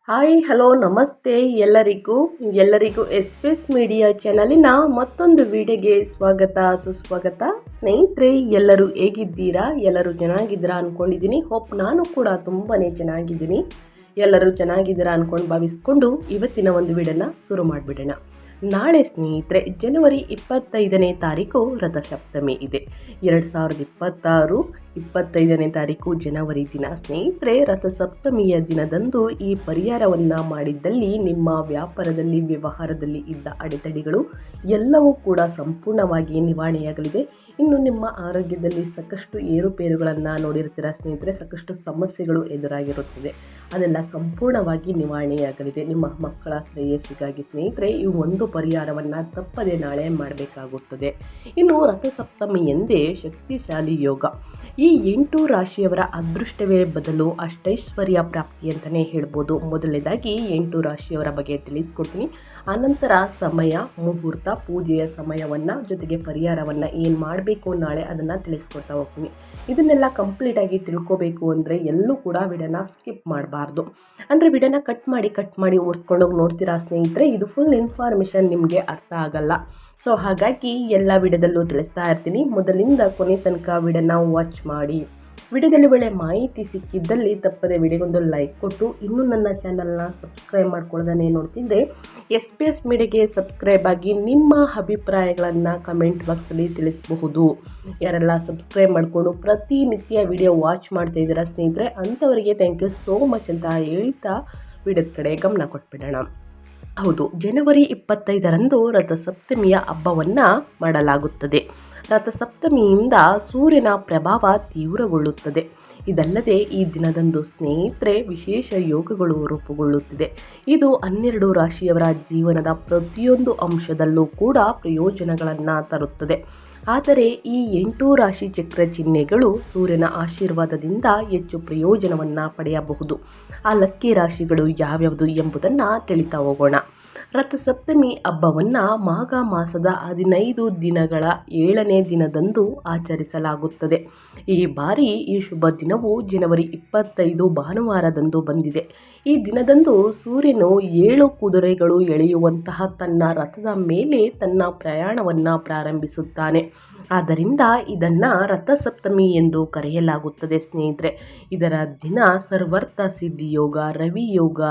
Hi hello ನಮಸ್ತೆ ಎಲ್ಲರಿಗೂ S media ಚಾನಲಿನ ಮತ್ತೊಂದು ವಿಡಿಯೋಗೆ ಸ್ವಾಗತ ಸುಸ್ವಾಗತ. ಸ್ನೇಹಿತರೆ, ಎಲ್ಲರೂ ಹೇಗಿದ್ದೀರಾ? ಎಲ್ಲರೂ ಚೆನ್ನಾಗಿದ್ದೀರಾ ಅಂದ್ಕೊಂಡಿದ್ದೀನಿ. ನಾನು ಕೂಡ ತುಂಬಾ ಚೆನ್ನಾಗಿದ್ದೀನಿ. ಎಲ್ಲರೂ ಚೆನ್ನಾಗಿದ್ದೀರಾ ಅಂದ್ಕೊಂಡು ಭಾವಿಸ್ಕೊಂಡು ಇವತ್ತಿನ ಒಂದು ವಿಡಿಯೋನ ಶುರು ಮಾಡಿಬಿಡೋಣ. ನಾಳೆ ಸ್ನೇಹಿತರೆ ಜನವರಿ 25ನೇ ತಾರೀಕು ರಥಸಪ್ತಮಿ ಇದೆ. 2026 25ನೇ ತಾರೀಕು ಜನವರಿ ದಿನ ಸ್ನೇಹಿತರೆ, ರಥಸಪ್ತಮಿಯ ದಿನದಂದು ಈ ಪರಿಹಾರವನ್ನು ಮಾಡಿದ್ದಲ್ಲಿ ನಿಮ್ಮ ವ್ಯಾಪಾರದಲ್ಲಿ ವ್ಯವಹಾರದಲ್ಲಿ ಇದ್ದ ಅಡೆತಡೆಗಳು ಎಲ್ಲವೂ ಕೂಡ ಸಂಪೂರ್ಣವಾಗಿ ನಿವಾರಣೆಯಾಗಲಿದೆ. ಇನ್ನು ನಿಮ್ಮ ಆರೋಗ್ಯದಲ್ಲಿ ಸಾಕಷ್ಟು ಏರುಪೇರುಗಳನ್ನು ನೋಡಿರ್ತೀರ ಸ್ನೇಹಿತರೆ, ಸಾಕಷ್ಟು ಸಮಸ್ಯೆಗಳು ಎದುರಾಗಿರುತ್ತದೆ, ಅದೆಲ್ಲ ಸಂಪೂರ್ಣವಾಗಿ ನಿವಾರಣೆಯಾಗಲಿದೆ. ನಿಮ್ಮ ಮಕ್ಕಳ ಶ್ರೇಯಸ್ಸಿಗಾಗಿ ಸ್ನೇಹಿತರೆ ಈ ಒಂದು ಪರಿಹಾರವನ್ನು ತಪ್ಪದೆ ನಾಳೆ ಮಾಡಬೇಕಾಗುತ್ತದೆ. ಇನ್ನು ರಥಸಪ್ತಮಿ ಎಂದೇ ಶಕ್ತಿಶಾಲಿ ಯೋಗ. ಈ 8 ರಾಶಿಯವರ ಅದೃಷ್ಟವೇ ಬದಲು ಅಷ್ಟೈಶ್ವರ್ಯ ಪ್ರಾಪ್ತಿ ಅಂತಲೇ ಹೇಳ್ಬೋದು. ಮೊದಲನೇದಾಗಿ 8 ರಾಶಿಯವರ ಬಗ್ಗೆ ತಿಳಿಸ್ಕೊಡ್ತೀನಿ. ಆನಂತರ ಸಮಯ, ಮುಹೂರ್ತ, ಪೂಜೆಯ ಸಮಯವನ್ನು ಜೊತೆಗೆ ಪರಿಹಾರವನ್ನು ಏನು ಮಾಡಬೇಕು ನಾಳೆ ಅದನ್ನು ತಿಳಿಸ್ಕೊಡ್ತಾ ಹೋಗ್ತೀನಿ. ಇದನ್ನೆಲ್ಲ ಕಂಪ್ಲೀಟಾಗಿ ತಿಳ್ಕೋಬೇಕು ಅಂದರೆ ಎಲ್ಲೂ ಕೂಡ ವಿಡಿಯೋನ ಸ್ಕಿಪ್ ಮಾಡಬಾರ್ದು. ಅಂದರೆ ವಿಡಿಯೋನ ಕಟ್ ಮಾಡಿ ಓಡಿಸ್ಕೊಂಡೋಗಿ ನೋಡ್ತೀರಾ ಸ್ನೇಹಿತರೆ, ಇದು ಫುಲ್ ಇನ್ಫಾರ್ಮೇಷನ್ ನಿಮಗೆ ಅರ್ಥ ಆಗಲ್ಲ. ಸೊ ಹಾಗಾಗಿ ಎಲ್ಲ ವಿಡಿಯೋದಲ್ಲೂ ತಿಳಿಸ್ತಾ ಇರ್ತೀನಿ. ಮೊದಲಿಂದ ಕೊನೆ ತನಕ ವಿಡಿಯೋನ ವಾಚ್ ಮಾಡಿ. ವಿಡಿಯೋದಲ್ಲಿ ಒಳ್ಳೆ ಮಾಹಿತಿ ಸಿಕ್ಕಿದ್ದಲ್ಲಿ ತಪ್ಪದೆ ವಿಡಿಯೋಗೊಂದು ಲೈಕ್ ಕೊಟ್ಟು, ಇನ್ನೂ ನನ್ನ ಚಾನಲ್ನ ಸಬ್ಸ್ಕ್ರೈಬ್ ಮಾಡ್ಕೊಳ್ಳೋದನ್ನೇ ನೋಡ್ತಿದ್ದರೆ ಎಸ್ ಮೀಡಿಯಾಗೆ ಸಬ್ಸ್ಕ್ರೈಬ್ ಆಗಿ ನಿಮ್ಮ ಅಭಿಪ್ರಾಯಗಳನ್ನು ಕಮೆಂಟ್ ಬಾಕ್ಸಲ್ಲಿ ತಿಳಿಸಬಹುದು. ಯಾರೆಲ್ಲ ಸಬ್ಸ್ಕ್ರೈಬ್ ಮಾಡಿಕೊಂಡು ಪ್ರತಿನಿತ್ಯ ವಿಡಿಯೋ ವಾಚ್ ಮಾಡ್ತಾ ಇದ್ದೀರಾ ಸ್ನೇಹಿತರೆ, ಅಂಥವರಿಗೆ ಥ್ಯಾಂಕ್ ಯು ಸೋ ಮಚ್ ಅಂತ ಹೇಳ್ತಾ ವಿಡಿಯೋದ ಕಡೆ ಗಮನ ಕೊಟ್ಬಿಡೋಣ. ಹೌದು, ಜನವರಿ 25ರಂದು ರಥಸಪ್ತಮಿಯ ಹಬ್ಬವನ್ನು ಮಾಡಲಾಗುತ್ತದೆ. ರಥಸಪ್ತಮಿಯಿಂದ ಸೂರ್ಯನ ಪ್ರಭಾವ ತೀವ್ರಗೊಳ್ಳುತ್ತದೆ. ಇದಲ್ಲದೆ ಈ ದಿನದಂದು ಸ್ನೇಹಿತರೆ ವಿಶೇಷ ಯೋಗಗಳು ರೂಪುಗೊಳ್ಳುತ್ತಿದೆ. ಇದು 12 ರಾಶಿಯವರ ಜೀವನದ ಪ್ರತಿಯೊಂದು ಅಂಶದಲ್ಲೂ ಕೂಡ ಪ್ರಯೋಜನಗಳನ್ನು ತರುತ್ತದೆ. ಆದರೆ ಈ 8 ರಾಶಿ ಚಕ್ರ ಚಿಹ್ನೆಗಳು ಸೂರ್ಯನ ಆಶೀರ್ವಾದದಿಂದ ಹೆಚ್ಚು ಪ್ರಯೋಜನವನ್ನು ಪಡೆಯಬಹುದು. ಆ ಲಕ್ಕಿ ರಾಶಿಗಳು ಯಾವ್ಯಾವುದು ಎಂಬುದನ್ನು ತಿಳಿತಾ ಹೋಗೋಣ. ರಥಸಪ್ತಮಿ ಹಬ್ಬವನ್ನು ಮಾಘ ಮಾಸದ 15 ದಿನಗಳ 7ನೇ ದಿನದಂದು ಆಚರಿಸಲಾಗುತ್ತದೆ. ಈ ಬಾರಿ ಈ ಶುಭ ದಿನವು ಜನವರಿ 25 ಭಾನುವಾರದಂದು ಬಂದಿದೆ. ಈ ದಿನದಂದು ಸೂರ್ಯನು 7 ಕುದುರೆಗಳು ಎಳೆಯುವಂತಹ ತನ್ನ ರಥದ ಮೇಲೆ ತನ್ನ ಪ್ರಯಾಣವನ್ನು ಪ್ರಾರಂಭಿಸುತ್ತಾನೆ. ಆದ್ದರಿಂದ ಇದನ್ನು ರಥಸಪ್ತಮಿ ಎಂದು ಕರೆಯಲಾಗುತ್ತದೆ ಸ್ನೇಹಿತರೆ. ಇದರ ದಿನ ಸರ್ವಾರ್ಥ ಸಿದ್ಧಿಯೋಗ, ರವಿ ಯೋಗ,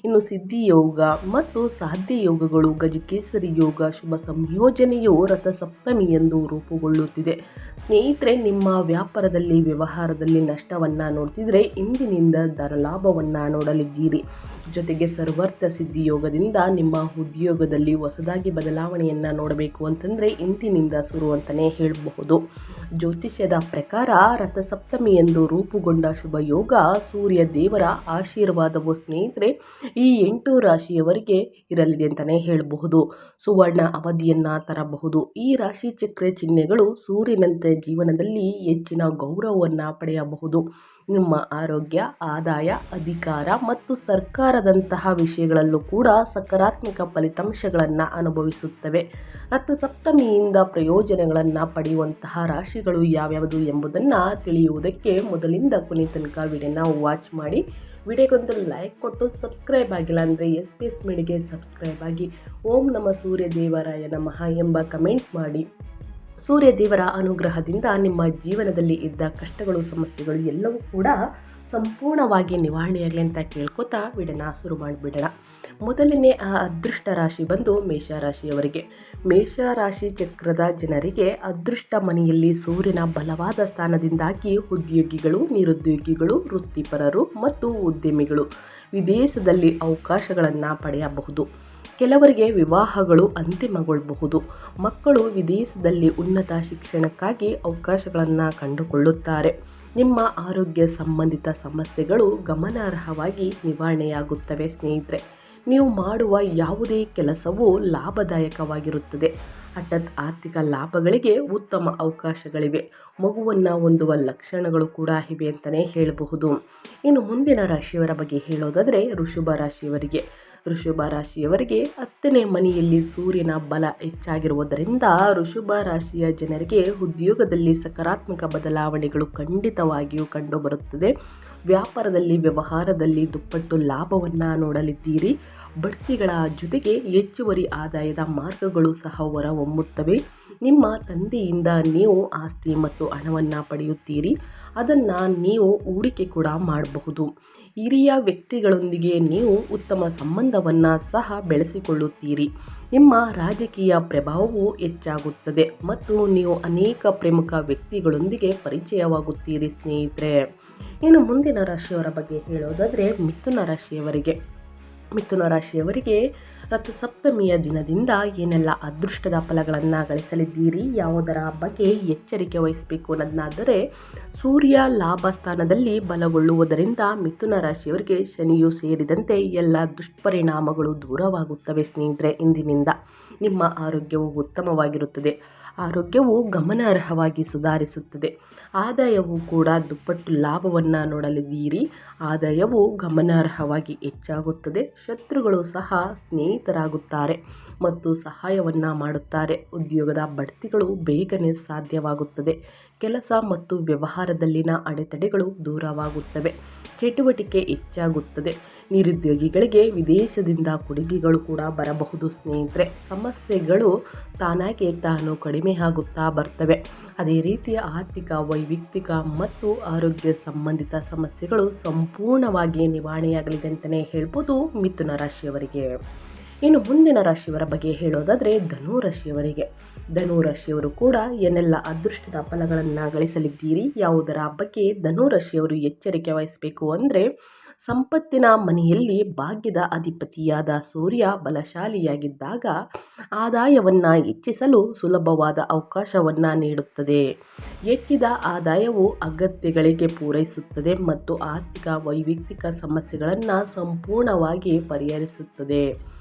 ಇನ್ನು ಸಿದ್ಧಿಯೋಗ ಮತ್ತು ಸಾಧ್ಯ ಯೋಗಗಳು, ಗಜಕೇಸರಿ ಯೋಗ ಶುಭ ಸಂಯೋಜನೆಯು ರಥಸಪ್ತಮಿ ಎಂದು ರೂಪುಗೊಳ್ಳುತ್ತಿದೆ. ಸ್ನೇಹಿತರೆ, ನಿಮ್ಮ ವ್ಯಾಪಾರದಲ್ಲಿ ವ್ಯವಹಾರದಲ್ಲಿ ನಷ್ಟವನ್ನು ನೋಡ್ತಿದ್ರೆ ಇಂದಿನಿಂದ ಧನಲಾಭವನ್ನು ನೋಡಲಿದ್ದೀರಿ. ಜೊತೆಗೆ ಸರ್ವಾರ್ಥ ಸಿದ್ಧಿ ಯೋಗದಿಂದ ನಿಮ್ಮ ಉದ್ಯೋಗದಲ್ಲಿ ಹೊಸದಾಗಿ ಬದಲಾವಣೆಯನ್ನು ನೋಡಬೇಕು ಅಂತಂದರೆ ಇಂದಿನಿಂದ ಶುರು ಅಂತಲೇ ಹೇಳಬಹುದು. ಜ್ಯೋತಿಷ್ಯದ ಪ್ರಕಾರ ರಥಸಪ್ತಮಿ ಎಂದು ರೂಪುಗೊಂಡ ಶುಭ ಯೋಗ ಸೂರ್ಯ ದೇವರ ಆಶೀರ್ವಾದವು ಸ್ನೇಹಿತರೆ ಈ 8 ರಾಶಿಯವರಿಗೆ ಇರಲಿದೆ ಅಂತಲೇ ಹೇಳಬಹುದು. ಸುವರ್ಣ ಅವಧಿಯನ್ನು ತರಬಹುದು. ಈ ರಾಶಿ ಚಕ್ರ ಚಿಹ್ನೆಗಳು ಸೂರ್ಯನಂತೆ ಜೀವನದಲ್ಲಿ ಹೆಚ್ಚಿನ ಗೌರವವನ್ನು ಪಡೆಯಬಹುದು. ನಿಮ್ಮ ಆರೋಗ್ಯ, ಆದಾಯ, ಅಧಿಕಾರ ಮತ್ತು ಸರ್ಕಾರದಂತಹ ವಿಷಯಗಳಲ್ಲೂ ಕೂಡ ಸಕಾರಾತ್ಮಕ ಫಲಿತಾಂಶಗಳನ್ನು ಅನುಭವಿಸುತ್ತವೆ. ರಥಸಪ್ತಮಿಯಿಂದ ಪ್ರಯೋಜನಗಳನ್ನು ಪಡೆಯುವಂತಹ ರಾಶಿಗಳು ಯಾವ್ಯಾವುದು ಎಂಬುದನ್ನು ತಿಳಿಯುವುದಕ್ಕೆ ಮೊದಲಿಂದ ಕೊನೆ ತನಕ ವಿಡಿಯೋನ ವಾಚ್ ಮಾಡಿ. ವಿಡಿಯೋಗೊಂದು ಲೈಕ್ ಕೊಟ್ಟು ಸಬ್ಸ್ಕ್ರೈಬ್ ಆಗಿಲ್ಲ ಅಂದರೆ ಎಸ್ ಮೀಡಿಯಾಗೆ ಸಬ್ಸ್ಕ್ರೈಬ್ ಆಗಿ. ಓಂ ನಮ ಸೂರ್ಯ ದೇವರಾಯ ನಮಃ ಎಂಬ ಕಮೆಂಟ್ ಮಾಡಿ. ಸೂರ್ಯ ದೇವರ ಅನುಗ್ರಹದಿಂದ ನಿಮ್ಮ ಜೀವನದಲ್ಲಿ ಇದ್ದ ಕಷ್ಟಗಳು, ಸಮಸ್ಯೆಗಳು ಎಲ್ಲವೂ ಕೂಡ ಸಂಪೂರ್ಣವಾಗಿ ನಿವಾರಣೆಯಾಗಲಿ ಅಂತ ಕೇಳ್ಕೊತಾ ವಿಡಿಯೋನ ಶುರು ಮಾಡಿಬಿಡೋಣ. ಮೊದಲನೇ ಅದೃಷ್ಟ ರಾಶಿ ಬಂದು ಮೇಷರಾಶಿಯವರಿಗೆ. ಮೇಷರಾಶಿ ಚಕ್ರದ ಜನರಿಗೆ ಅದೃಷ್ಟ ಮನೆಯಲ್ಲಿ ಸೂರ್ಯನ ಬಲವಾದ ಸ್ಥಾನದಿಂದಾಗಿ ಉದ್ಯೋಗಿಗಳು, ನಿರುದ್ಯೋಗಿಗಳು, ವೃತ್ತಿಪರರು ಮತ್ತು ಉದ್ಯಮಿಗಳು ವಿದೇಶದಲ್ಲಿ ಅವಕಾಶಗಳನ್ನು ಪಡೆಯಬಹುದು. ಕೆಲವರಿಗೆ ವಿವಾಹಗಳು ಅಂತಿಮಗೊಳ್ಳಬಹುದು. ಮಕ್ಕಳು ವಿದೇಶದಲ್ಲಿ ಉನ್ನತ ಶಿಕ್ಷಣಕ್ಕಾಗಿ ಅವಕಾಶಗಳನ್ನು ಕಂಡುಕೊಳ್ಳುತ್ತಾರೆ. ನಿಮ್ಮ ಆರೋಗ್ಯ ಸಂಬಂಧಿತ ಸಮಸ್ಯೆಗಳು ಗಮನಾರ್ಹವಾಗಿ ನಿವಾರಣೆಯಾಗುತ್ತವೆ ಸ್ನೇಹಿತರೆ. ನೀವು ಮಾಡುವ ಯಾವುದೇ ಕೆಲಸವೂ ಲಾಭದಾಯಕವಾಗಿರುತ್ತದೆ. ಹಠಾತ್ ಆರ್ಥಿಕ ಲಾಭಗಳಿಗೆ ಉತ್ತಮ ಅವಕಾಶಗಳಿವೆ. ಮಗುವನ್ನು ಹೊಂದುವ ಲಕ್ಷಣಗಳು ಕೂಡ ಇವೆ ಅಂತಲೇ ಹೇಳಬಹುದು. ಇನ್ನು ಮುಂದಿನ ರಾಶಿಯವರ ಬಗ್ಗೆ ಹೇಳೋದಾದರೆ ಋಷಭ ರಾಶಿಯವರಿಗೆ 10ನೇ ಮನೆಯಲ್ಲಿ ಸೂರ್ಯನ ಬಲ ಹೆಚ್ಚಾಗಿರುವುದರಿಂದ ಋಷಭ ರಾಶಿಯ ಜನರಿಗೆ ಉದ್ಯೋಗದಲ್ಲಿ ಸಕಾರಾತ್ಮಕ ಬದಲಾವಣೆಗಳು ಖಂಡಿತವಾಗಿಯೂ ಕಂಡುಬರುತ್ತದೆ. ವ್ಯಾಪಾರದಲ್ಲಿ ವ್ಯವಹಾರದಲ್ಲಿ ದುಪ್ಪಟ್ಟು ಲಾಭವನ್ನು ನೋಡಲಿದ್ದೀರಿ. ಬಡ್ತಿಗಳ ಜೊತೆಗೆ ಹೆಚ್ಚುವರಿ ಆದಾಯದ ಮಾರ್ಗಗಳು ಸಹ ಹೊರಹೊಮ್ಮುತ್ತವೆ. ನಿಮ್ಮ ತಂದೆಯಿಂದ ನೀವು ಆಸ್ತಿ ಮತ್ತು ಹಣವನ್ನು ಪಡೆಯುತ್ತೀರಿ. ಅದನ್ನು ನೀವು ಹೂಡಿಕೆ ಕೂಡ ಮಾಡಬಹುದು. ಹಿರಿಯ ವ್ಯಕ್ತಿಗಳೊಂದಿಗೆ ನೀವು ಉತ್ತಮ ಸಂಬಂಧವನ್ನು ಸಹ ಬೆಳೆಸಿಕೊಳ್ಳುತ್ತೀರಿ. ನಿಮ್ಮ ರಾಜಕೀಯ ಪ್ರಭಾವವು ಹೆಚ್ಚಾಗುತ್ತದೆ ಮತ್ತು ನೀವು ಅನೇಕ ಪ್ರಮುಖ ವ್ಯಕ್ತಿಗಳೊಂದಿಗೆ ಪರಿಚಯವಾಗುತ್ತೀರಿ ಸ್ನೇಹಿತರೆ. ಇನ್ನು ಮುಂದಿನ ರಾಶಿಯವರ ಬಗ್ಗೆ ಹೇಳೋದಾದರೆ ಮಿಥುನ ರಾಶಿಯವರಿಗೆ ರಥಸಪ್ತಮಿಯ ದಿನದಿಂದ ಏನೆಲ್ಲ ಅದೃಷ್ಟದ ಫಲಗಳನ್ನು ಗಳಿಸಲಿದ್ದೀರಿ, ಯಾವುದರ ಬಗ್ಗೆ ಎಚ್ಚರಿಕೆ ವಹಿಸಬೇಕು ಅನ್ನೋದಾದರೆ, ಸೂರ್ಯ ಲಾಭ ಸ್ಥಾನದಲ್ಲಿ ಬಲಗೊಳ್ಳುವುದರಿಂದ ಮಿಥುನ ರಾಶಿಯವರಿಗೆ ಶನಿಯು ಸೇರಿದಂತೆ ಎಲ್ಲ ದುಷ್ಪರಿಣಾಮಗಳು ದೂರವಾಗುತ್ತವೆ ಸ್ನೇಹಿತರೆ. ಇಂದಿನಿಂದ ನಿಮ್ಮ ಆರೋಗ್ಯವು ಉತ್ತಮವಾಗಿರುತ್ತದೆ. ಆರೋಗ್ಯವು ಗಮನಾರ್ಹವಾಗಿ ಸುಧಾರಿಸುತ್ತದೆ. ಆದಾಯವು ಕೂಡ ದುಪ್ಪಟ್ಟು ಲಾಭವನ್ನು ನೋಡಲಿದ್ದೀರಿ. ಆದಾಯವು ಗಮನಾರ್ಹವಾಗಿ ಹೆಚ್ಚಾಗುತ್ತದೆ. ಶತ್ರುಗಳು ಸಹ ಸ್ನೇಹಿತರಾಗುತ್ತಾರೆ ಮತ್ತು ಸಹಾಯವನ್ನು ಮಾಡುತ್ತಾರೆ. ಉದ್ಯೋಗದ ಬಡ್ತಿಗಳು ಬೇಗನೆ ಸಾಧ್ಯವಾಗುತ್ತದೆ. ಕೆಲಸ ಮತ್ತು ವ್ಯವಹಾರದಲ್ಲಿನ ಅಡೆತಡೆಗಳು ದೂರವಾಗುತ್ತವೆ. ಚಟುವಟಿಕೆ ಹೆಚ್ಚಾಗುತ್ತದೆ. ನಿರುದ್ಯೋಗಿಗಳಿಗೆ ವಿದೇಶದಿಂದ ಕೊಡುಗೆಗಳು ಕೂಡ ಬರಬಹುದು ಸ್ನೇಹಿತರೆ. ಸಮಸ್ಯೆಗಳು ತಾನಾಗೆ ತಾನು ಕಡಿಮೆ ಆಗುತ್ತಾ ಬರ್ತವೆ. ಅದೇ ರೀತಿ ಆರ್ಥಿಕ, ವೈಯಕ್ತಿಕ ಮತ್ತು ಆರೋಗ್ಯ ಸಂಬಂಧಿತ ಸಮಸ್ಯೆಗಳು ಸಂಪೂರ್ಣವಾಗಿ ನಿವಾರಣೆಯಾಗಲಿದೆ ಅಂತಲೇ ಹೇಳ್ಬೋದು ಮಿಥುನ ರಾಶಿಯವರಿಗೆ. ಇನ್ನು ಮುಂದಿನ ರಾಶಿಯವರ ಬಗ್ಗೆ ಹೇಳೋದಾದರೆ ಧನು ರಾಶಿಯವರು ಕೂಡ ಏನೆಲ್ಲ ಅದೃಷ್ಟದ ಫಲಗಳನ್ನು ಗಳಿಸಲಿದ್ದೀರಿ, ಯಾವುದರ ಬಗ್ಗೆ ಧನು ರಾಶಿಯವರು ಎಚ್ಚರಿಕೆ ವಹಿಸಬೇಕು ಅಂದರೆ, ಸಂಪತ್ತಿನ ಮನೆಯಲ್ಲಿ ಭಾಗ್ಯದ ಅಧಿಪತಿಯಾದ ಸೂರ್ಯ ಬಲಶಾಲಿಯಾಗಿದ್ದಾಗ ಆದಾಯವನ್ನು ಹೆಚ್ಚಿಸಲು ಸುಲಭವಾದ ಅವಕಾಶವನ್ನು ನೀಡುತ್ತದೆ. ಹೆಚ್ಚಿದ ಆದಾಯವು ಅಗತ್ಯಗಳಿಗೆ ಪೂರೈಸುತ್ತದೆ ಮತ್ತು ಆರ್ಥಿಕ ವೈಯಕ್ತಿಕ ಸಮಸ್ಯೆಗಳನ್ನು ಸಂಪೂರ್ಣವಾಗಿ ಪರಿಹರಿಸುತ್ತದೆ.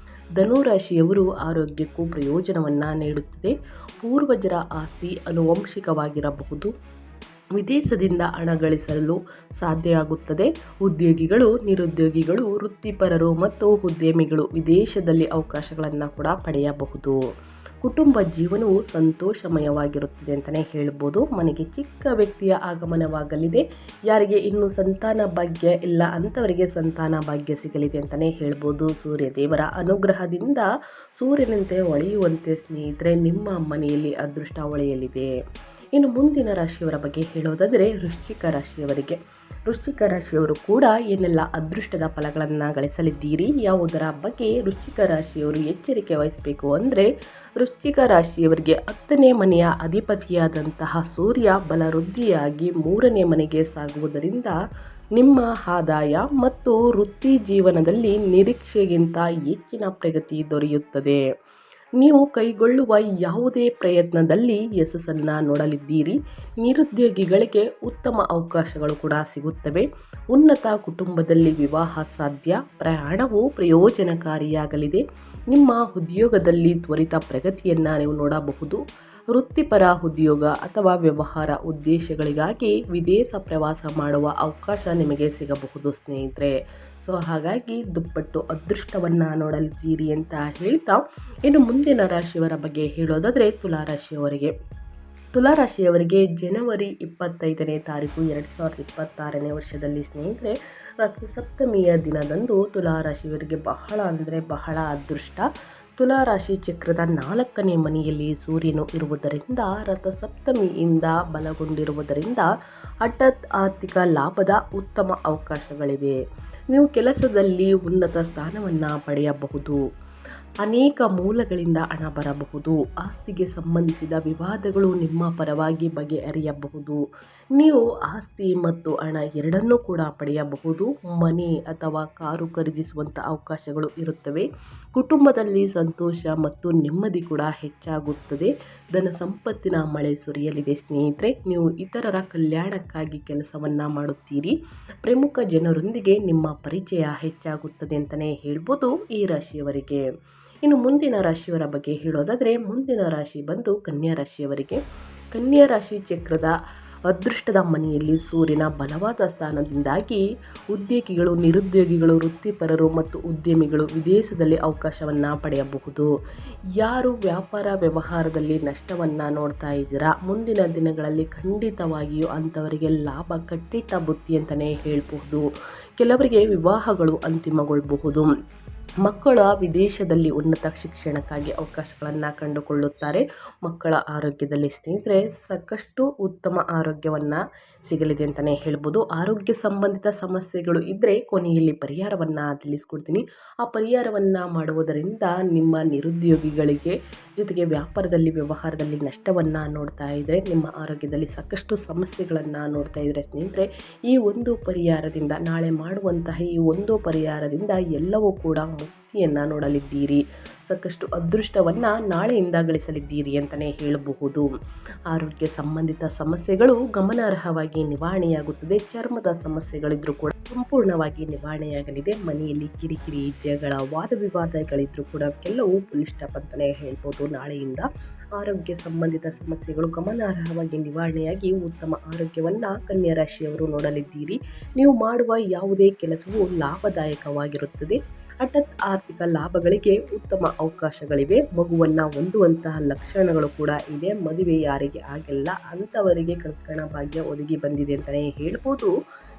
ಧನುರಾಶಿಯವರು ಆರೋಗ್ಯಕ್ಕೂ ಪ್ರಯೋಜನವನ್ನು ನೀಡುತ್ತದೆ. ಪೂರ್ವಜರ ಆಸ್ತಿ ಆನುವಂಶಿಕವಾಗಿರಬಹುದು. ವಿದೇಶದಿಂದ ಹಣ ಗಳಿಸಲು ಸಾಧ್ಯವಾಗುತ್ತದೆ. ಉದ್ಯೋಗಿಗಳು, ನಿರುದ್ಯೋಗಿಗಳು, ವೃತ್ತಿಪರರು ಮತ್ತು ಉದ್ಯಮಿಗಳು ವಿದೇಶದಲ್ಲಿ ಅವಕಾಶಗಳನ್ನು ಕೂಡ ಪಡೆಯಬಹುದು. ಕುಟುಂಬ ಜೀವನವು ಸಂತೋಷಮಯವಾಗಿರುತ್ತದೆ ಅಂತಲೇ ಹೇಳ್ಬೋದು. ಮನೆಗೆ ಚಿಕ್ಕ ವ್ಯಕ್ತಿಯ ಆಗಮನವಾಗಲಿದೆ. ಯಾರಿಗೆ ಇನ್ನೂ ಸಂತಾನ ಭಾಗ್ಯ ಇಲ್ಲ ಅಂಥವರಿಗೆ ಸಂತಾನ ಭಾಗ್ಯ ಸಿಗಲಿದೆ ಅಂತಲೇ ಹೇಳ್ಬೋದು. ಸೂರ್ಯ ದೇವರ ಅನುಗ್ರಹದಿಂದ ಸೂರ್ಯನಂತೆ ಹೊಳೆಯುವಂತೆ ಸ್ನೇಹಿತರೆ ನಿಮ್ಮ ಮನೆಯಲ್ಲಿ ಅದೃಷ್ಟ ಹೊಳೆಯಲಿದೆ. ಇನ್ನು ಮುಂದಿನ ರಾಶಿಯವರ ಬಗ್ಗೆ ಹೇಳೋದಾದರೆ ವೃಶ್ಚಿಕ ರಾಶಿಯವರು ಕೂಡ ಏನೆಲ್ಲ ಅದೃಷ್ಟದ ಫಲಗಳನ್ನು ಗಳಿಸಲಿದ್ದೀರಿ, ಯಾವುದರ ಬಗ್ಗೆ ವೃಶ್ಚಿಕ ರಾಶಿಯವರು ಎಚ್ಚರಿಕೆ ವಹಿಸಬೇಕು ಅಂದರೆ, ವೃಶ್ಚಿಕ ರಾಶಿಯವರಿಗೆ 10ನೇ ಮನೆಯ ಅಧಿಪತಿಯಾದಂತಹ ಸೂರ್ಯ ಬಲವೃದ್ಧಿಯಾಗಿ 3ನೇ ಮನೆಗೆ ಸಾಗುವುದರಿಂದ ನಿಮ್ಮ ಆದಾಯ ಮತ್ತು ವೃತ್ತಿ ಜೀವನದಲ್ಲಿ ನಿರೀಕ್ಷೆಗಿಂತ ಹೆಚ್ಚಿನ ಪ್ರಗತಿ ದೊರೆಯುತ್ತದೆ. ನೀವು ಕೈಗೊಳ್ಳುವ ಯಾವುದೇ ಪ್ರಯತ್ನದಲ್ಲಿ ಯಶಸ್ಸನ್ನು ನೋಡಲಿದ್ದೀರಿ. ನಿರುದ್ಯೋಗಿಗಳಿಗೆ ಉತ್ತಮ ಅವಕಾಶಗಳು ಕೂಡ ಸಿಗುತ್ತವೆ. ಉನ್ನತ ಕುಟುಂಬದಲ್ಲಿ ವಿವಾಹ ಸಾಧ್ಯ. ಪ್ರಯಾಣವು ಪ್ರಯೋಜನಕಾರಿಯಾಗಲಿದೆ. ನಿಮ್ಮ ಉದ್ಯೋಗದಲ್ಲಿ ತ್ವರಿತ ಪ್ರಗತಿಯನ್ನು ನೀವು ನೋಡಬಹುದು. ವೃತ್ತಿಪರ ಉದ್ಯೋಗ ಅಥವಾ ವ್ಯವಹಾರ ಉದ್ದೇಶಗಳಿಗಾಗಿ ವಿದೇಶ ಪ್ರವಾಸ ಮಾಡುವ ಅವಕಾಶ ನಿಮಗೆ ಸಿಗಬಹುದು ಸ್ನೇಹಿತರೆ. ಹಾಗಾಗಿ ದುಪ್ಪಟ್ಟು ಅದೃಷ್ಟವನ್ನು ನೋಡಲಿದ್ದೀರಿ ಅಂತ ಹೇಳ್ತಾ, ಇನ್ನು ಮುಂದಿನ ರಾಶಿಯವರ ಬಗ್ಗೆ ಹೇಳೋದಾದರೆ ತುಲಾರಾಶಿಯವರಿಗೆ ಜನವರಿ 25ನೇ ತಾರೀಕು 2026ನೇ ವರ್ಷದಲ್ಲಿ ಸ್ನೇಹಿತರೆ ರಥಸಪ್ತಮಿಯ ದಿನದಂದು ತುಲಾರಾಶಿಯವರಿಗೆ ಬಹಳ ಅದೃಷ್ಟ. ತುಲಾರಾಶಿ ಚಕ್ರದ 4ನೇ ಮನೆಯಲ್ಲಿ ಸೂರ್ಯನು ಇರುವುದರಿಂದ ರಥಸಪ್ತಮಿಯಿಂದ ಬಲಗೊಂಡಿರುವುದರಿಂದ ಹಠಾತ್ ಆರ್ಥಿಕ ಲಾಭದ ಉತ್ತಮ ಅವಕಾಶಗಳಿವೆ. ನೀವು ಕೆಲಸದಲ್ಲಿ ಉನ್ನತ ಸ್ಥಾನವನ್ನು ಪಡೆಯಬಹುದು. ಅನೇಕ ಮೂಲಗಳಿಂದ ಹಣ ಬರಬಹುದು. ಆಸ್ತಿಗೆ ಸಂಬಂಧಿಸಿದ ವಿವಾದಗಳು ನಿಮ್ಮ ಪರವಾಗಿ ಬಗೆಹರಿಯಬಹುದು. ನೀವು ಆಸ್ತಿ ಮತ್ತು ಹಣ ಎರಡನ್ನೂ ಕೂಡ ಪಡೆಯಬಹುದು. ಮನೆ ಅಥವಾ ಕಾರು ಖರೀದಿಸುವಂಥ ಅವಕಾಶಗಳು ಇರುತ್ತವೆ. ಕುಟುಂಬದಲ್ಲಿ ಸಂತೋಷ ಮತ್ತು ನೆಮ್ಮದಿ ಕೂಡ ಹೆಚ್ಚಾಗುತ್ತದೆ. ಧನ ಸಂಪತ್ತಿನ ಮಳೆ ಸುರಿಯಲಿದೆ ಸ್ನೇಹಿತರೆ. ನೀವು ಇತರರ ಕಲ್ಯಾಣಕ್ಕಾಗಿ ಕೆಲಸವನ್ನು ಮಾಡುತ್ತೀರಿ. ಪ್ರಮುಖ ಜನರೊಂದಿಗೆ ನಿಮ್ಮ ಪರಿಚಯ ಹೆಚ್ಚಾಗುತ್ತದೆ ಅಂತಲೇ ಹೇಳ್ಬೋದು ಈ ರಾಶಿಯವರಿಗೆ. ಇನ್ನು ಮುಂದಿನ ರಾಶಿಯವರ ಬಗ್ಗೆ ಹೇಳೋದಾದರೆ, ಮುಂದಿನ ರಾಶಿ ಬಂದು ಕನ್ಯಾ ರಾಶಿಯವರಿಗೆ. ಕನ್ಯಾ ರಾಶಿ ಚಕ್ರದ ಅದೃಷ್ಟದ ಮನೆಯಲ್ಲಿ ಸೂರ್ಯನ ಬಲವಾದ ಸ್ಥಾನದಿಂದಾಗಿ ಉದ್ಯೋಗಿಗಳು, ನಿರುದ್ಯೋಗಿಗಳು, ವೃತ್ತಿಪರರು ಮತ್ತು ಉದ್ಯಮಿಗಳು ವಿದೇಶದಲ್ಲಿ ಅವಕಾಶವನ್ನು ಪಡೆಯಬಹುದು. ಯಾರು ವ್ಯಾಪಾರ ವ್ಯವಹಾರದಲ್ಲಿ ನಷ್ಟವನ್ನು ನೋಡ್ತಾ ಇದ್ದೀರಾ, ಮುಂದಿನ ದಿನಗಳಲ್ಲಿ ಖಂಡಿತವಾಗಿಯೂ ಅಂಥವರಿಗೆ ಲಾಭ ಕಟ್ಟಿಟ್ಟ ಬುತ್ತಿ ಅಂತಲೇ ಹೇಳಬಹುದು. ಕೆಲವರಿಗೆ ವಿವಾಹಗಳು ಅಂತಿಮಗೊಳ್ಳಬಹುದು. ಮಕ್ಕಳ ವಿದೇಶದಲ್ಲಿ ಉನ್ನತ ಶಿಕ್ಷಣಕ್ಕಾಗಿ ಅವಕಾಶಗಳನ್ನು ಕಂಡುಕೊಳ್ಳುತ್ತಾರೆ. ಮಕ್ಕಳ ಆರೋಗ್ಯದಲ್ಲಿ ಸ್ನೇಹಿತರೆ ಸಾಕಷ್ಟು ಉತ್ತಮ ಆರೋಗ್ಯವನ್ನು ಸಿಗಲಿದೆ ಅಂತಲೇ ಹೇಳ್ಬೋದು. ಆರೋಗ್ಯ ಸಂಬಂಧಿತ ಸಮಸ್ಯೆಗಳು ಇದ್ದರೆ ಕೊನೆಯಲ್ಲಿ ಪರಿಹಾರವನ್ನು ತಿಳಿಸ್ಕೊಡ್ತೀನಿ. ಆ ಪರಿಹಾರವನ್ನು ಮಾಡುವುದರಿಂದ ನಿಮ್ಮ ನಿರುದ್ಯೋಗಿಗಳಿಗೆ, ಜೊತೆಗೆ ವ್ಯವಹಾರದಲ್ಲಿ ನಷ್ಟವನ್ನು ನೋಡ್ತಾ ಇದ್ದರೆ, ನಿಮ್ಮ ಆರೋಗ್ಯದಲ್ಲಿ ಸಾಕಷ್ಟು ಸಮಸ್ಯೆಗಳನ್ನು ನೋಡ್ತಾ ಇದ್ದರೆ ಸ್ನೇಹಿತರೆ, ಈ ಒಂದು ಪರಿಹಾರದಿಂದ, ನಾಳೆ ಮಾಡುವಂತಹ ಈ ಒಂದು ಪರಿಹಾರದಿಂದ ಎಲ್ಲವೂ ಕೂಡ ಮುಕ್ತಿಯನ್ನು ನೋಡಲಿದ್ದೀರಿ. ಸಾಕಷ್ಟು ಅದೃಷ್ಟವನ್ನು ನಾಳೆಯಿಂದ ಗಳಿಸಲಿದ್ದೀರಿ ಅಂತಲೇ ಹೇಳಬಹುದು. ಆರೋಗ್ಯ ಸಂಬಂಧಿತ ಸಮಸ್ಯೆಗಳು ಗಮನಾರ್ಹವಾಗಿ ನಿವಾರಣೆಯಾಗುತ್ತದೆ. ಚರ್ಮದ ಸಮಸ್ಯೆಗಳಿದ್ರೂ ಕೂಡ ಸಂಪೂರ್ಣವಾಗಿ ನಿವಾರಣೆಯಾಗಲಿದೆ. ಮನೆಯಲ್ಲಿ ಕಿರಿಕಿರಿ, ಜಗಳ, ವಾದ ವಿವಾದಗಳಿದ್ರೂ ಕೂಡ ಕೆಲವು ಫುಲ್ ಸ್ಟಾಪ್ ಅಂತಲೇ ಹೇಳ್ಬೋದು. ನಾಳೆಯಿಂದ ಆರೋಗ್ಯ ಸಂಬಂಧಿತ ಸಮಸ್ಯೆಗಳು ಗಮನಾರ್ಹವಾಗಿ ನಿವಾರಣೆಯಾಗಿ ಉತ್ತಮ ಆರೋಗ್ಯವನ್ನು ಕನ್ಯಾ ರಾಶಿಯವರು ನೋಡಲಿದ್ದೀರಿ. ನೀವು ಮಾಡುವ ಯಾವುದೇ ಕೆಲಸವೂ ಲಾಭದಾಯಕವಾಗಿರುತ್ತದೆ. ಹಠಾತ್ ಆರ್ಥಿಕ ಲಾಭಗಳಿಗೆ ಉತ್ತಮ ಅವಕಾಶಗಳಿವೆ. ಮಗುವನ್ನು ಹೊಂದುವಂತಹ ಲಕ್ಷಣಗಳು ಕೂಡ ಇದೆ. ಮದುವೆ ಯಾರಿಗೆ ಆಗಿಲ್ಲ ಅಂಥವರಿಗೆ ಕಂಕಣ ಭಾಗ್ಯ ಒದಗಿ ಬಂದಿದೆ ಅಂತಲೇ ಹೇಳ್ಬೋದು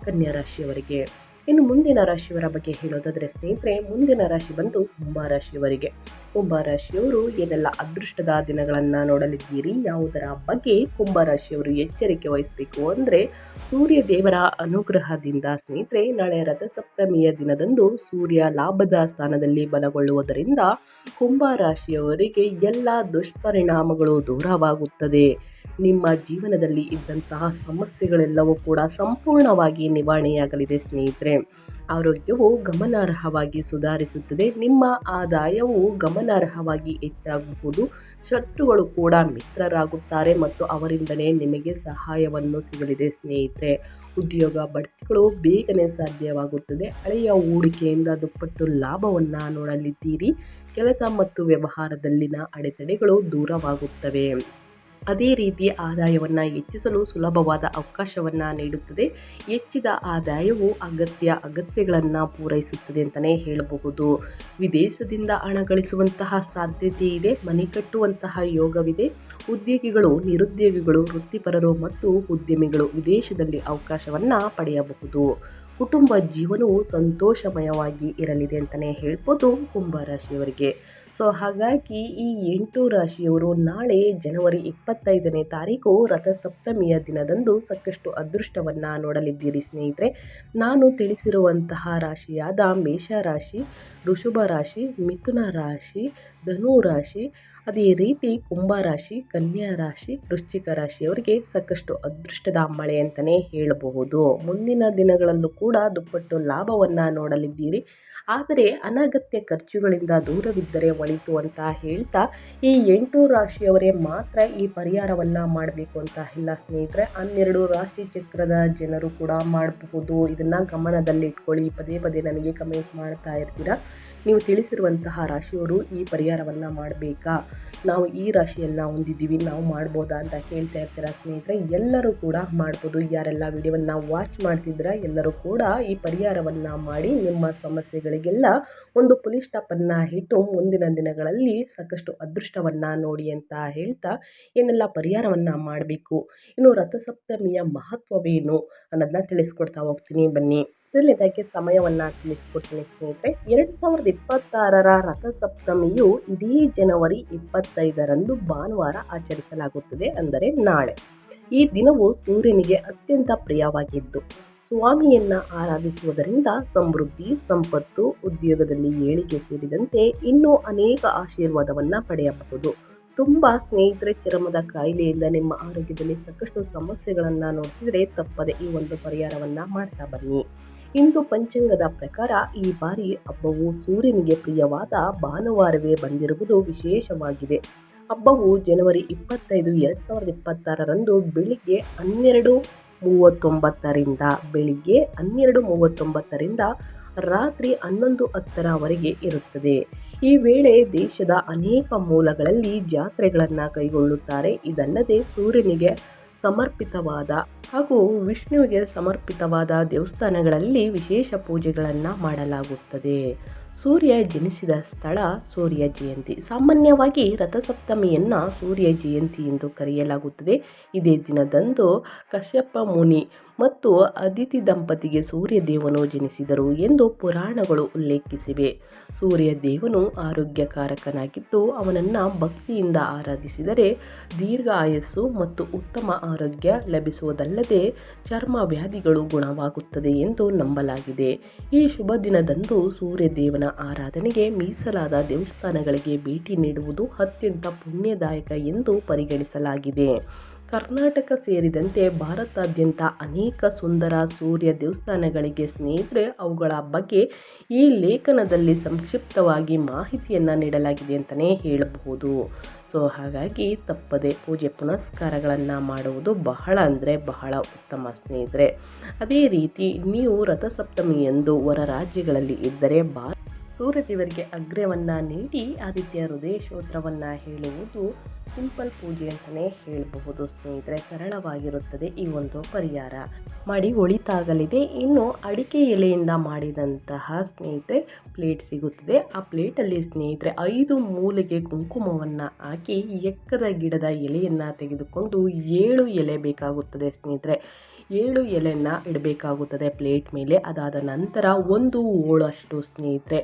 ಕನ್ಯಾ ರಾಶಿಯವರಿಗೆ. ಇನ್ನು ಮುಂದಿನ ರಾಶಿಯವರ ಬಗ್ಗೆ ಹೇಳೋದಾದರೆ ಸ್ನೇಹಿತರೆ, ಮುಂದಿನ ರಾಶಿ ಬಂದು ಕುಂಭರಾಶಿಯವರಿಗೆ. ಕುಂಭರಾಶಿಯವರು ಏನೆಲ್ಲ ಅದೃಷ್ಟದ ದಿನಗಳನ್ನು ನೋಡಲಿದ್ದೀರಿ, ಯಾವುದರ ಬಗ್ಗೆ ಕುಂಭರಾಶಿಯವರು ಎಚ್ಚರಿಕೆ ವಹಿಸಬೇಕು ಅಂದರೆ, ಸೂರ್ಯ ದೇವರ ಅನುಗ್ರಹದಿಂದ ಸ್ನೇಹಿತರೆ ನಾಳೆ ರಥಸಪ್ತಮಿಯ ದಿನದಂದು ಸೂರ್ಯ ಲಾಭದ ಸ್ಥಾನದಲ್ಲಿ ಬಲಗೊಳ್ಳುವುದರಿಂದ ಕುಂಭರಾಶಿಯವರಿಗೆ ಎಲ್ಲ ದುಷ್ಪರಿಣಾಮಗಳು ದೂರವಾಗುತ್ತದೆ. ನಿಮ್ಮ ಜೀವನದಲ್ಲಿ ಇದ್ದಂತಹ ಸಮಸ್ಯೆಗಳೆಲ್ಲವೂ ಕೂಡ ಸಂಪೂರ್ಣವಾಗಿ ನಿವಾರಣೆಯಾಗಲಿದೆ ಸ್ನೇಹಿತರೆ. ಆರೋಗ್ಯವು ಗಮನಾರ್ಹವಾಗಿ ಸುಧಾರಿಸುತ್ತದೆ. ನಿಮ್ಮ ಆದಾಯವು ಗಮನಾರ್ಹವಾಗಿ ಹೆಚ್ಚಾಗಬಹುದು. ಶತ್ರುಗಳು ಕೂಡ ಮಿತ್ರರಾಗುತ್ತಾರೆ ಮತ್ತು ಅವರಿಂದಲೇ ನಿಮಗೆ ಸಹಾಯವನ್ನು ಸಿಗಲಿದೆ ಸ್ನೇಹಿತರೆ. ಉದ್ಯೋಗ ಬಡ್ತಿಗಳು ಬೇಗನೆ ಸಾಧ್ಯವಾಗುತ್ತದೆ. ಹಳೆಯ ಹೂಡಿಕೆಯಿಂದ ದುಪ್ಪಟ್ಟು ಲಾಭವನ್ನು ನೋಡಲಿದ್ದೀರಿ. ಕೆಲಸ ಮತ್ತು ವ್ಯವಹಾರದಲ್ಲಿನ ಅಡೆತಡೆಗಳು ದೂರವಾಗುತ್ತವೆ. ಅದೇ ರೀತಿ ಆದಾಯವನ್ನು ಹೆಚ್ಚಿಸಲು ಸುಲಭವಾದ ಅವಕಾಶವನ್ನು ನೀಡುತ್ತದೆ. ಹೆಚ್ಚಿದ ಆದಾಯವು ಅಗತ್ಯಗಳನ್ನು ಪೂರೈಸುತ್ತದೆ ಅಂತಲೇ ಹೇಳಬಹುದು. ವಿದೇಶದಿಂದ ಹಣ ಗಳಿಸುವಂತಹ ಸಾಧ್ಯತೆ ಇದೆ. ಮನೆ ಕಟ್ಟುವಂತಹ ಯೋಗವಿದೆ. ಉದ್ಯೋಗಿಗಳು, ನಿರುದ್ಯೋಗಿಗಳು, ವೃತ್ತಿಪರರು ಮತ್ತು ಉದ್ಯಮಿಗಳು ವಿದೇಶದಲ್ಲಿ ಅವಕಾಶವನ್ನು ಪಡೆಯಬಹುದು. ಕುಟುಂಬ ಜೀವನವು ಸಂತೋಷಮಯವಾಗಿ ಇರಲಿದೆ ಅಂತಲೇ ಹೇಳ್ಬೋದು ಕುಂಭರಾಶಿಯವರಿಗೆ. ಸೊ ಹಾಗಾಗಿ ಈ 8 ರಾಶಿಯವರು ನಾಳೆ ಜನವರಿ 25ನೇ ತಾರೀಕು ರಥಸಪ್ತಮಿಯ ದಿನದಂದು ಸಾಕಷ್ಟು ಅದೃಷ್ಟವನ್ನು ನೋಡಲಿದ್ದೀರಿ ಸ್ನೇಹಿತರೆ. ನಾನು ತಿಳಿಸಿರುವಂತಹ ರಾಶಿಯಾದ ಮೇಷರಾಶಿ, ವೃಷಭ ರಾಶಿ, ಮಿಥುನ ರಾಶಿ, ಧನು ರಾಶಿ, ಅದೇ ರೀತಿ ಕುಂಭರಾಶಿ, ಕನ್ಯಾ ರಾಶಿ, ವೃಶ್ಚಿಕ ರಾಶಿಯವರಿಗೆ ಸಾಕಷ್ಟು ಅದೃಷ್ಟದ ಮಳೆ ಅಂತಲೇ ಹೇಳಬಹುದು. ಮುಂದಿನ ದಿನಗಳಲ್ಲೂ ಕೂಡ ದುಪ್ಪಟ್ಟು ಲಾಭವನ್ನು ನೋಡಲಿದ್ದೀರಿ. ಆದರೆ ಅನಗತ್ಯ ಖರ್ಚುಗಳಿಂದ ದೂರವಿದ್ದರೆ ಒಳಿತು ಅಂತ ಹೇಳ್ತಾ, ಈ 8 ರಾಶಿಯವರೇ ಮಾತ್ರ ಈ ಪರಿಹಾರವನ್ನು ಮಾಡಬೇಕು ಅಂತ ಇಲ್ಲ ಸ್ನೇಹಿತರೆ. 12 ರಾಶಿ ಚಕ್ರದ ಜನರು ಕೂಡ ಮಾಡಬಹುದು. ಇದನ್ನು ಗಮನದಲ್ಲಿ ಇಟ್ಕೊಳ್ಳಿ. ಪದೇ ಪದೇ ನನಗೆ ಕಮೆಂಟ್ ಮಾಡ್ತಾ ಇರ್ತೀರಾ, ನೀವು ತಿಳಿಸಿರುವಂತಹ ರಾಶಿಯವರು ಈ ಪರಿಹಾರವನ್ನು ಮಾಡಬೇಕಾ, ನಾವು ಈ ರಾಶಿಯನ್ನು ಹೊಂದಿದ್ದೀವಿ, ನಾವು ಮಾಡ್ಬೋದಾ ಅಂತ ಕೇಳ್ತಾ ಇರ್ತೀರಾ ಸ್ನೇಹಿತರೆ. ಎಲ್ಲರೂ ಕೂಡ ಮಾಡ್ಬೋದು. ಯಾರೆಲ್ಲ ವಿಡಿಯೋವನ್ನು ವಾಚ್ ಮಾಡ್ತಿದ್ದೀರಾ ಎಲ್ಲರೂ ಕೂಡ ಈ ಪರಿಹಾರವನ್ನು ಮಾಡಿ ನಿಮ್ಮ ಸಮಸ್ಯೆಗಳಿಗೆಲ್ಲ ಒಂದು ಪುಲಿ ಸ್ಟಾಪನ್ನು ಇಟ್ಟು ಮುಂದಿನ ದಿನಗಳಲ್ಲಿ ಸಾಕಷ್ಟು ಅದೃಷ್ಟವನ್ನು ನೋಡಿ ಅಂತ ಹೇಳ್ತಾ, ಏನೆಲ್ಲ ಪರಿಹಾರವನ್ನು ಮಾಡಬೇಕು, ಇನ್ನು ರಥಸಪ್ತಮಿಯ ಮಹತ್ವವೇನು ಅನ್ನೋದನ್ನ ತಿಳಿಸ್ಕೊಡ್ತಾ ಹೋಗ್ತೀನಿ ಬನ್ನಿ. ಮೊದಲನೇದಾಗಿ ಸಮಯವನ್ನು ತಿಳಿಸ್ಕೊಡ್ತೀನಿ ಸ್ನೇಹಿತರೆ. 2026ರ ರಥಸಪ್ತಮಿಯು ಇದೇ ಜನವರಿ 25ರಂದು ಭಾನುವಾರ ಆಚರಿಸಲಾಗುತ್ತದೆ, ಅಂದರೆ ನಾಳೆ. ಈ ದಿನವು ಸೂರ್ಯನಿಗೆ ಅತ್ಯಂತ ಪ್ರಿಯವಾಗಿದ್ದು ಸ್ವಾಮಿಯನ್ನು ಆರಾಧಿಸುವುದರಿಂದ ಸಮೃದ್ಧಿ, ಸಂಪತ್ತು, ಉದ್ಯೋಗದಲ್ಲಿ ಏಳಿಗೆ ಸೇರಿದಂತೆ ಇನ್ನೂ ಅನೇಕ ಆಶೀರ್ವಾದವನ್ನು ಪಡೆಯಬಹುದು. ತುಂಬ ಸ್ನೇಹಿತರೆ, ಚರ್ಮದ ಕಾಯಿಲೆಯಿಂದ ನಿಮ್ಮ ಆರೋಗ್ಯದಲ್ಲಿ ಸಾಕಷ್ಟು ಸಮಸ್ಯೆಗಳನ್ನು ನೋಡ್ತಿದ್ರೆ ತಪ್ಪದೆ ಈ ಒಂದು ಪರಿಹಾರವನ್ನು ಮಾಡ್ತಾ ಬನ್ನಿ. ಹಿಂದೂ ಪಂಚಾಂಗದ ಪ್ರಕಾರ ಈ ಬಾರಿ ಹಬ್ಬವು ಸೂರ್ಯನಿಗೆ ಪ್ರಿಯವಾದ ಭಾನುವಾರವೇ ಬಂದಿರುವುದು ವಿಶೇಷವಾಗಿದೆ. ಹಬ್ಬವು ಜನವರಿ 25, 2026ರಂದು ಬೆಳಿಗ್ಗೆ 12:39ರಿಂದ ರಾತ್ರಿ 11:10ರವರೆಗೆ ಇರುತ್ತದೆ. ಈ ವೇಳೆ ದೇಶದ ಅನೇಕ ಮೂಲಗಳಲ್ಲಿ ಜಾತ್ರೆಗಳನ್ನು ಕೈಗೊಳ್ಳುತ್ತಾರೆ. ಇದಲ್ಲದೆ ಸೂರ್ಯನಿಗೆ ಸಮರ್ಪಿತವಾದ ಹಾಗೂ ವಿಷ್ಣುವಿಗೆ ಸಮರ್ಪಿತವಾದ ದೇವಸ್ಥಾನಗಳಲ್ಲಿ ವಿಶೇಷ ಪೂಜೆಗಳನ್ನು ಮಾಡಲಾಗುತ್ತದೆ. ಸೂರ್ಯ ಜನಿಸಿದ ಸ್ಥಳ ಸೂರ್ಯ ಜಯಂತಿ. ಸಾಮಾನ್ಯವಾಗಿ ರಥಸಪ್ತಮಿಯನ್ನು ಸೂರ್ಯ ಜಯಂತಿ ಎಂದು ಕರೆಯಲಾಗುತ್ತದೆ. ಇದೇ ದಿನದಂದು ಕಶ್ಯಪ ಮುನಿ ಮತ್ತು ಅದಿತಿ ದಂಪತಿಗೆ ಸೂರ್ಯದೇವನು ಜನಿಸಿದರು ಎಂದು ಪುರಾಣಗಳು ಉಲ್ಲೇಖಿಸಿವೆ. ಸೂರ್ಯದೇವನು ಆರೋಗ್ಯಕಾರಕನಾಗಿದ್ದು ಅವನನ್ನು ಭಕ್ತಿಯಿಂದ ಆರಾಧಿಸಿದರೆ ದೀರ್ಘ ಆಯಸ್ಸು ಮತ್ತು ಉತ್ತಮ ಆರೋಗ್ಯ ಲಭಿಸುವುದಲ್ಲದೆ ಚರ್ಮ ವ್ಯಾಧಿಗಳು ಗುಣವಾಗುತ್ತದೆ ಎಂದು ನಂಬಲಾಗಿದೆ. ಈ ಶುಭ ದಿನದಂದು ಸೂರ್ಯದೇವನ ಆರಾಧನೆಗೆ ಮೀಸಲಾದ ದೇವಸ್ಥಾನಗಳಿಗೆ ಭೇಟಿ ನೀಡುವುದು ಅತ್ಯಂತ ಪುಣ್ಯದಾಯಕ ಎಂದು ಪರಿಗಣಿಸಲಾಗಿದೆ. ಕರ್ನಾಟಕ ಸೇರಿದಂತೆ ಭಾರತಾದ್ಯಂತ ಅನೇಕ ಸುಂದರ ಸೂರ್ಯ ದೇವಸ್ಥಾನಗಳಿಗೆ ಸ್ನೇಹಿತರೆ ಅವುಗಳ ಬಗ್ಗೆ ಈ ಲೇಖನದಲ್ಲಿ ಸಂಕ್ಷಿಪ್ತವಾಗಿ ಮಾಹಿತಿಯನ್ನು ನೀಡಲಾಗಿದೆ ಅಂತಲೇ ಹೇಳಬಹುದು. ಸೊ ಹಾಗಾಗಿ ತಪ್ಪದೆ ಪೂಜೆ ಪುನಸ್ಕಾರಗಳನ್ನು ಮಾಡುವುದು ಬಹಳ ಅಂದರೆ ಬಹಳ ಉತ್ತಮ ಸ್ನೇಹಿತರೆ. ಅದೇ ರೀತಿ ನೀವು ರಥಸಪ್ತಮಿಯಂದು ಹೊರ ರಾಜ್ಯಗಳಲ್ಲಿ ಇದ್ದರೆ ಸೂರ್ಯದೇವರಿಗೆ ಅಗ್ರ್ಯವನ್ನು ನೀಡಿ ಆದಿತ್ಯ ಹೃದಯ ಸ್ತೋತ್ರವನ್ನು ಹೇಳುವುದು ಸಿಂಪಲ್ ಪೂಜೆ ಅಂತಲೇ ಹೇಳಬಹುದು ಸ್ನೇಹಿತರೆ. ಸರಳವಾಗಿರುತ್ತದೆ ಈ ಒಂದು ಪರಿಹಾರ ಮಾಡಿ ಒಳಿತಾಗಲಿದೆ. ಇನ್ನು ಅಡಿಕೆ ಎಲೆಯಿಂದ ಮಾಡಿದಂತಹ ಸ್ನೇಹಿತರೆ ಪ್ಲೇಟ್ ಸಿಗುತ್ತದೆ. ಆ ಪ್ಲೇಟಲ್ಲಿ ಸ್ನೇಹಿತರೆ 5 ಮೂಲೆಗೆ ಕುಂಕುಮವನ್ನು ಹಾಕಿ ಎಕ್ಕದ ಗಿಡದ ಎಲೆಯನ್ನು ತೆಗೆದುಕೊಂಡು 7 ಎಲೆ ಬೇಕಾಗುತ್ತದೆ ಸ್ನೇಹಿತರೆ. 7 ಎಲೆಯನ್ನು ಇಡಬೇಕಾಗುತ್ತದೆ ಪ್ಲೇಟ್ ಮೇಲೆ. ಅದಾದ ನಂತರ 1 ಹೋಳಷ್ಟು ಸ್ನೇಹಿತರೆ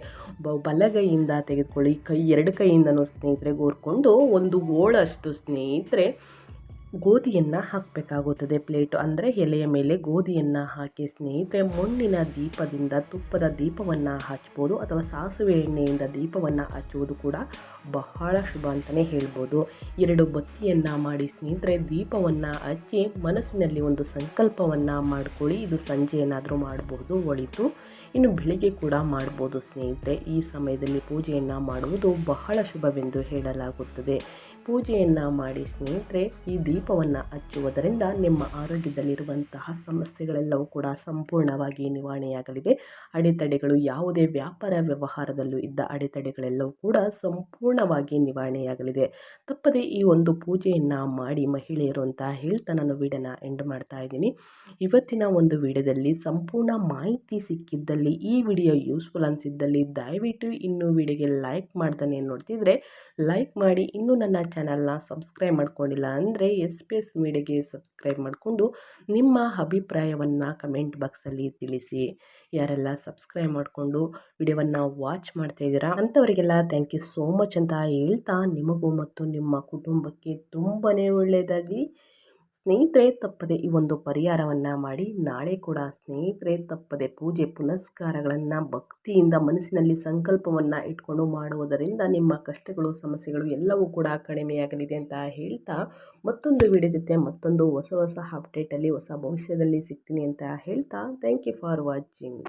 ಬಲಗೈಯಿಂದ ತೆಗೆದುಕೊಳ್ಳಿ, 2 ಕೈಯಿಂದನೂ ಸ್ನೇಹಿತರೆ ಗೋರ್ಕೊಂಡು 1 ಹೋಳಷ್ಟು ಸ್ನೇಹಿತರೆ ಗೋಧಿಯನ್ನು ಹಾಕಬೇಕಾಗುತ್ತದೆ. ಪ್ಲೇಟು ಅಂದರೆ ಎಲೆಯ ಮೇಲೆ ಗೋಧಿಯನ್ನು ಹಾಕಿ ಸ್ನೇಹಿತರೆ ಮಣ್ಣಿನ ದೀಪದಿಂದ ತುಪ್ಪದ ದೀಪವನ್ನು ಹಚ್ಬೋದು ಅಥವಾ ಸಾಸಿವೆ ಎಣ್ಣೆಯಿಂದ ದೀಪವನ್ನು ಹಚ್ಚುವುದು ಕೂಡ ಬಹಳ ಶುಭ ಅಂತಲೇ ಹೇಳ್ಬೋದು. 2 ಬತ್ತಿಯನ್ನು ಮಾಡಿ ಸ್ನೇಹಿತರೆ ದೀಪವನ್ನು ಹಚ್ಚಿ ಮನಸ್ಸಿನಲ್ಲಿ ಒಂದು ಸಂಕಲ್ಪವನ್ನು ಮಾಡ್ಕೊಳ್ಳಿ. ಇದು ಸಂಜೆ ಏನಾದರೂ ಮಾಡಬಹುದು ಒಳಿತು, ಇನ್ನು ಬೆಳಿಗ್ಗೆ ಕೂಡ ಮಾಡ್ಬೋದು ಸ್ನೇಹಿತರೆ. ಈ ಸಮಯದಲ್ಲಿ ಪೂಜೆಯನ್ನು ಮಾಡುವುದು ಬಹಳ ಶುಭವೆಂದು ಹೇಳಲಾಗುತ್ತದೆ. ಪೂಜೆಯನ್ನು ಮಾಡಿ ಸ್ನೇಹಿತರೆ ಈ ದೀಪವನ್ನು ಹಚ್ಚುವುದರಿಂದ ನಿಮ್ಮ ಆರೋಗ್ಯದಲ್ಲಿರುವಂತಹ ಸಮಸ್ಯೆಗಳೆಲ್ಲವೂ ಕೂಡ ಸಂಪೂರ್ಣವಾಗಿ ನಿವಾರಣೆಯಾಗಲಿದೆ. ಅಡೆತಡೆಗಳು ಯಾವುದೇ ವ್ಯಾಪಾರ ವ್ಯವಹಾರದಲ್ಲೂ ಇದ್ದ ಅಡೆತಡೆಗಳೆಲ್ಲವೂ ಕೂಡ ಸಂಪೂರ್ಣವಾಗಿ ನಿವಾರಣೆಯಾಗಲಿದೆ. ತಪ್ಪದೆ ಈ ಒಂದು ಪೂಜೆಯನ್ನು ಮಾಡಿ ಮಹಿಳೆಯರು ಅಂತ ಹೇಳ್ತಾ ನಾನು ವಿಡಿಯೋನ ಎಂಡ್ ಮಾಡ್ತಾ ಇದ್ದೀನಿ. ಇವತ್ತಿನ ಒಂದು ವಿಡಿಯೋದಲ್ಲಿ ಸಂಪೂರ್ಣ ಮಾಹಿತಿ ಸಿಕ್ಕಿದ್ದಲ್ಲಿ ಈ ವಿಡಿಯೋ ಯೂಸ್ಫುಲ್ ಅನಿಸಿದ್ದಲ್ಲಿ ದಯವಿಟ್ಟು ಇನ್ನೂ ವಿಡಿಯೋಗೆ ಲೈಕ್ ಮಾಡ್ತಾನೆ ನೋಡ್ತಿದ್ರೆ ಲೈಕ್ ಮಾಡಿ. ಇನ್ನೂ ನನ್ನ ಚಾನಲ್ನ ಸಬ್ಸ್ಕ್ರೈಬ್ ಮಾಡ್ಕೊಂಡಿಲ್ಲ ಅಂದರೆ SPS ಮೀಡಿಯಾಗೆ ಸಬ್ಸ್ಕ್ರೈಬ್ ಮಾಡಿಕೊಂಡು ನಿಮ್ಮ ಅಭಿಪ್ರಾಯವನ್ನು ಕಮೆಂಟ್ ಬಾಕ್ಸಲ್ಲಿ ತಿಳಿಸಿ. ಯಾರೆಲ್ಲ ಸಬ್ಸ್ಕ್ರೈಬ್ ಮಾಡಿಕೊಂಡು ವಿಡಿಯೋವನ್ನು ವಾಚ್ ಮಾಡ್ತಾ ಇದ್ದೀರಾ ಅಂಥವರಿಗೆಲ್ಲ ಥ್ಯಾಂಕ್ ಯು ಸೋ ಮಚ್ ಅಂತ ಹೇಳ್ತಾ ನಿಮಗೂ ಮತ್ತು ನಿಮ್ಮ ಕುಟುಂಬಕ್ಕೆ ತುಂಬಾ ಒಳ್ಳೆಯದಾಗಲಿ ಸ್ನೇಹಿತರೆ. ತಪ್ಪದೆ ಈ ಒಂದು ಪರಿಹಾರವನ್ನು ಮಾಡಿ. ನಾಳೆ ಕೂಡ ಸ್ನೇಹಿತರೆ ತಪ್ಪದೆ ಪೂಜೆ ಪುನಸ್ಕಾರಗಳನ್ನು ಭಕ್ತಿಯಿಂದ ಮನಸ್ಸಿನಲ್ಲಿ ಸಂಕಲ್ಪವನ್ನು ಇಟ್ಕೊಂಡು ಮಾಡುವುದರಿಂದ ನಿಮ್ಮ ಕಷ್ಟಗಳು ಸಮಸ್ಯೆಗಳು ಎಲ್ಲವೂ ಕೂಡ ಕಡಿಮೆಯಾಗಲಿದೆ ಅಂತ ಹೇಳ್ತಾ ಮತ್ತೊಂದು ವಿಡಿಯೋ ಜೊತೆ ಮತ್ತೊಂದು ಹೊಸ ಅಪ್ಡೇಟಲ್ಲಿ ಹೊಸ ಭವಿಷ್ಯದಲ್ಲಿ ಸಿಗ್ತೀನಿ ಅಂತ ಹೇಳ್ತಾ ಥ್ಯಾಂಕ್ ಯು ಫಾರ್ ವಾಚಿಂಗ್.